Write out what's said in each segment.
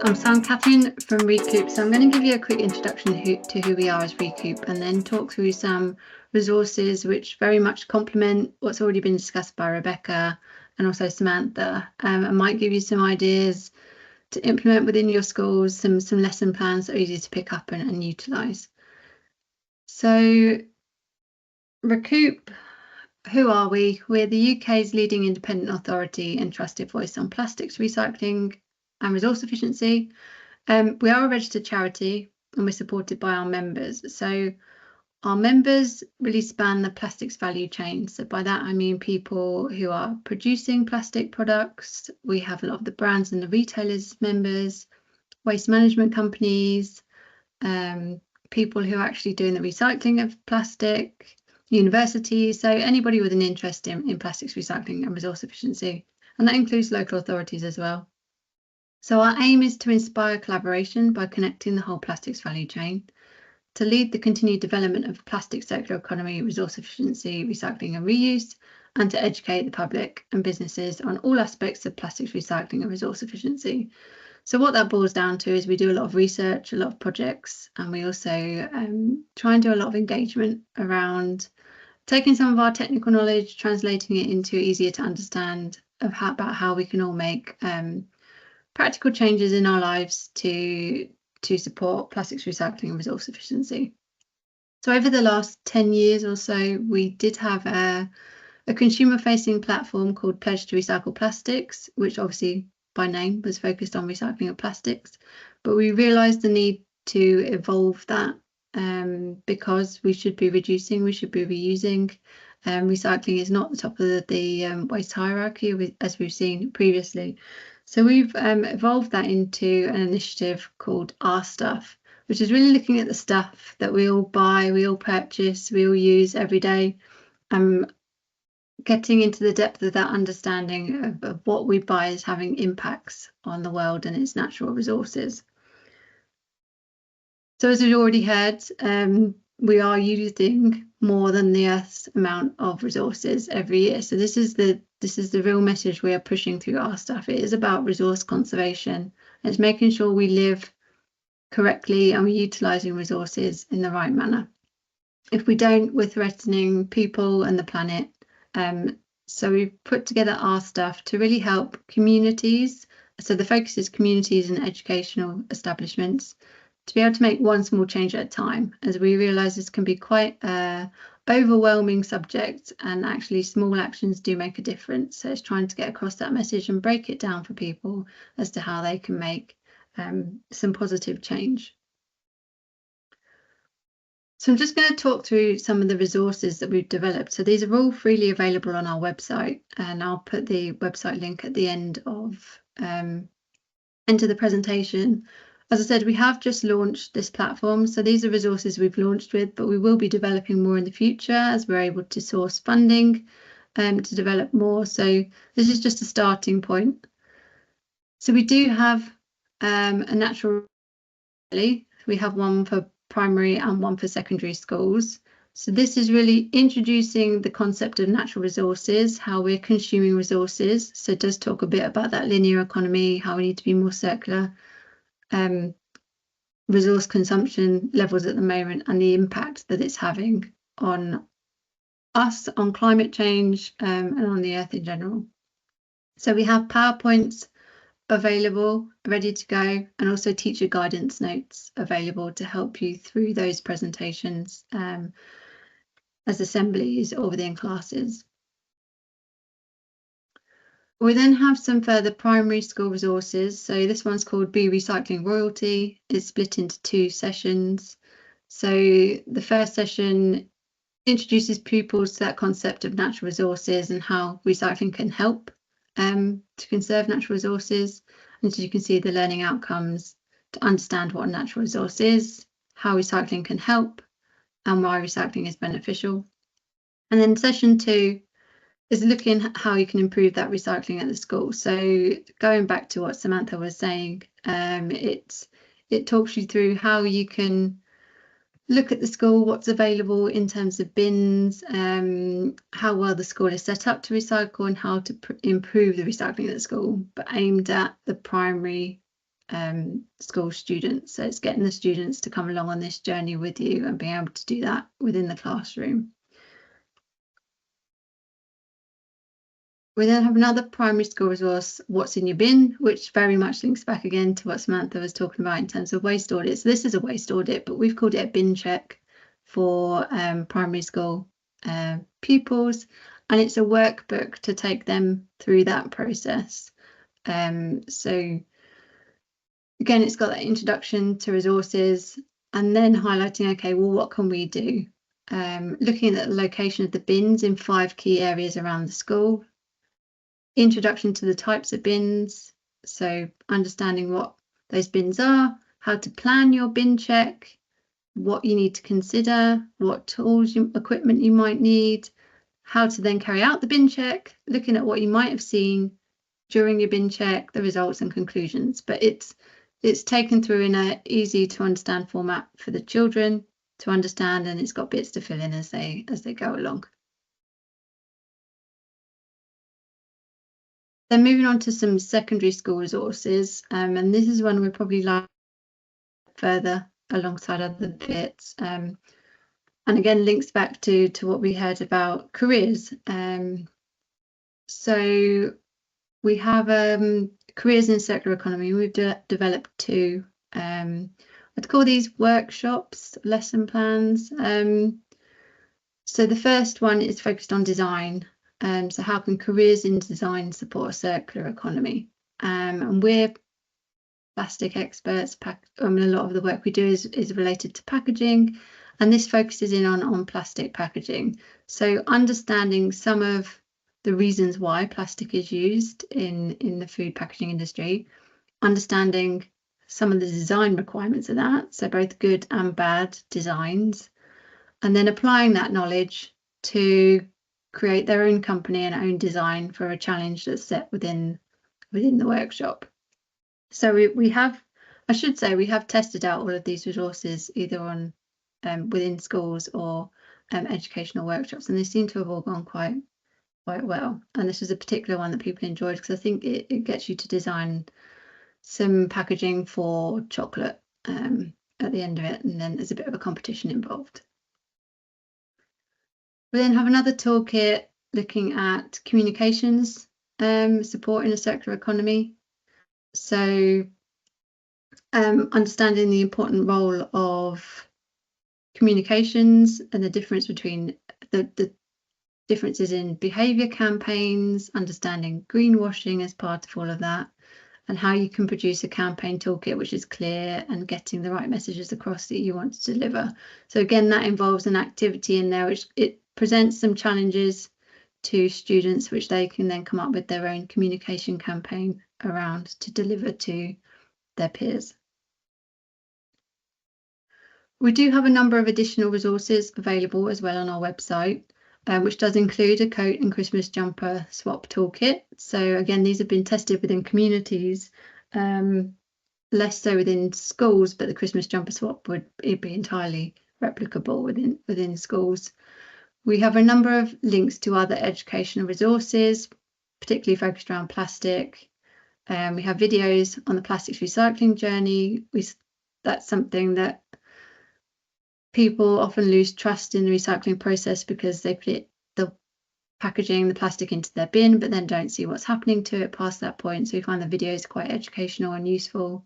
I'm Catherine from RECOUP. So I'm going to give you a quick introduction to who we are as RECOUP and then talk through some resources which very much complement what's already been discussed by Rebecca and also Samantha. I might give you some ideas to implement within your schools, some lesson plans that are easy to pick up and utilise. So RECOUP, who are we? We're the UK's leading independent authority and trusted voice on plastics recycling and resource efficiency. We are a registered charity and we're supported by our members. So our members really span the plastics value chain. So by that, I mean people who are producing plastic products. We have a lot of the brands and the retailers members, waste management companies, people who are actually doing the recycling of plastic, universities. So anybody with an interest in plastics recycling and resource efficiency. And that includes local authorities as well. So our aim is to inspire collaboration by connecting the whole plastics value chain, to lead the continued development of plastic circular economy, resource efficiency, recycling and reuse, and to educate the public and businesses on all aspects of plastics recycling and resource efficiency. So what that boils down to is we do a lot of research, a lot of projects, and we also try and do a lot of engagement around taking some of our technical knowledge, translating it into easier to understand about how we can all make practical changes in our lives to support plastics recycling and resource efficiency. So over the last 10 years or so, we did have a consumer-facing platform called Pledge to Recycle Plastics, which obviously by name was focused on recycling of plastics. But we realised the need to evolve that because we should be reducing, we should be reusing. Recycling is not the top of the waste hierarchy, as we've seen previously. So we've evolved that into an initiative called Our Stuff, which is really looking at the stuff that we all buy, we all purchase, we all use every day, getting into the depth of that understanding of what we buy is having impacts on the world and its natural resources. So as we've already heard, we are using more than the Earth's amount of resources every year. So this is the real message we are pushing through Our Stuff. It is about resource conservation. It's making sure we live correctly and we're utilising resources in the right manner. If we don't, we're threatening people and the planet. So we've put together Our Stuff to really help communities. So the focus is communities and educational establishments to be able to make one small change at a time, as we realise this can be quite an overwhelming subject and actually small actions do make a difference. So it's trying to get across that message and break it down for people as to how they can make some positive change. So I'm just going to talk through some of the resources that we've developed. So these are all freely available on our website, and I'll put the website link at the end of into the presentation. As I said, we have just launched this platform. So these are resources we've launched with, but we will be developing more in the future as we're able to source funding to develop more. So this is just a starting point. So we do have a natural, we have one for primary and one for secondary schools. So this is really introducing the concept of natural resources, how we're consuming resources. So it does talk a bit about that linear economy, how we need to be more circular, resource consumption levels at the moment and the impact that it's having on us, on climate change and on the earth in general. So we have PowerPoints available, ready to go, and also teacher guidance notes available to help you through those presentations as assemblies or within classes. We then have some further primary school resources. So this one's called Be Recycling Royalty. It's split into 2 sessions. So the first session introduces pupils to that concept of natural resources and how recycling can help to conserve natural resources. And so you can see the learning outcomes to understand what a natural resource is, how recycling can help, and why recycling is beneficial. And then session 2 is looking at how you can improve that recycling at the school. So going back to what Samantha was saying, it talks you through how you can look at the school, what's available in terms of bins, how well the school is set up to recycle and how to improve the recycling at the school, but aimed at the primary school students. So it's getting the students to come along on this journey with you and being able to do that within the classroom. We then have another primary school resource, What's in Your Bin, which very much links back again to what Samantha was talking about in terms of waste audits. This is a waste audit, but we've called it a bin check for primary school pupils, and it's a workbook to take them through that process. So again, it's got that introduction to resources and then highlighting, okay, well, what can we do? Looking at the location of the bins in 5 key areas around the school. Introduction to the types of bins, so understanding what those bins are, how to plan your bin check, what you need to consider, what tools, equipment you might need, how to then carry out the bin check, looking at what you might have seen during your bin check, the results and conclusions. But it's taken through in a easy to understand format for the children to understand, and it's got bits to fill in as they go along. Then moving on to some secondary school resources, and this is one we're probably like further alongside other bits, and again links back to what we heard about careers. So we have careers in circular economy. We've developed 2. I'd call these workshops, lesson plans. So the first one is focused on design. So how can careers in design support a circular economy? And we're plastic experts. A lot of the work we do is related to packaging, and this focuses in on plastic packaging. So understanding some of the reasons why plastic is used in the food packaging industry, understanding some of the design requirements of that, so both good and bad designs, and then applying that knowledge to create their own company and own design for a challenge that's set within the workshop. So we have, I should say, we have tested out all of these resources either on within schools or educational workshops, and they seem to have all gone quite well. And this was a particular one that people enjoyed because I think it gets you to design some packaging for chocolate at the end of it, and then there's a bit of a competition involved. We then have another toolkit looking at communications support in a circular economy. So understanding the important role of communications and the difference between the differences in behaviour campaigns, understanding greenwashing as part of all of that, and how you can produce a campaign toolkit which is clear and getting the right messages across that you want to deliver. So again, that involves an activity in there which it presents some challenges to students which they can then come up with their own communication campaign around to deliver to their peers. We do have a number of additional resources available as well on our website, which does include a coat and Christmas jumper swap toolkit. So again, these have been tested within communities, less so within schools, but the Christmas jumper swap would be entirely replicable within schools. We have a number of links to other educational resources, particularly focused around plastic. We have videos on the plastics recycling journey. That's something that people often lose trust in the recycling process because they put the packaging, the plastic into their bin, but then don't see what's happening to it past that point. So we find the videos quite educational and useful.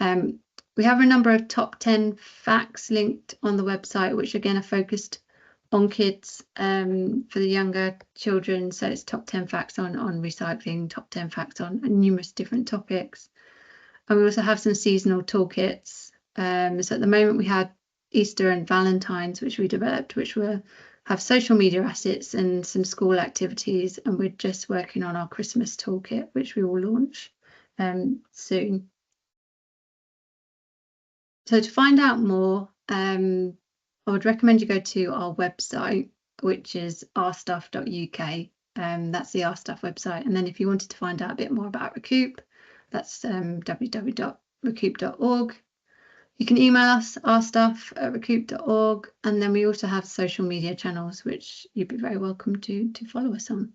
We have a number of top 10 facts linked on the website, which again are focused on kids for the younger children. So it's top 10 facts on recycling, top 10 facts on numerous different topics. And we also have some seasonal toolkits. So at the moment we had Easter and Valentine's, which we developed, which have social media assets and some school activities, and we're just working on our Christmas toolkit, which we will launch soon. So to find out more, I would recommend you go to our website, which is ourstuff.uk. That's the Our Stuff website. And then if you wanted to find out a bit more about RECOUP, that's www.recoup.org. You can email us, ourstuff@recoup.org, and then we also have social media channels, which you'd be very welcome to follow us on.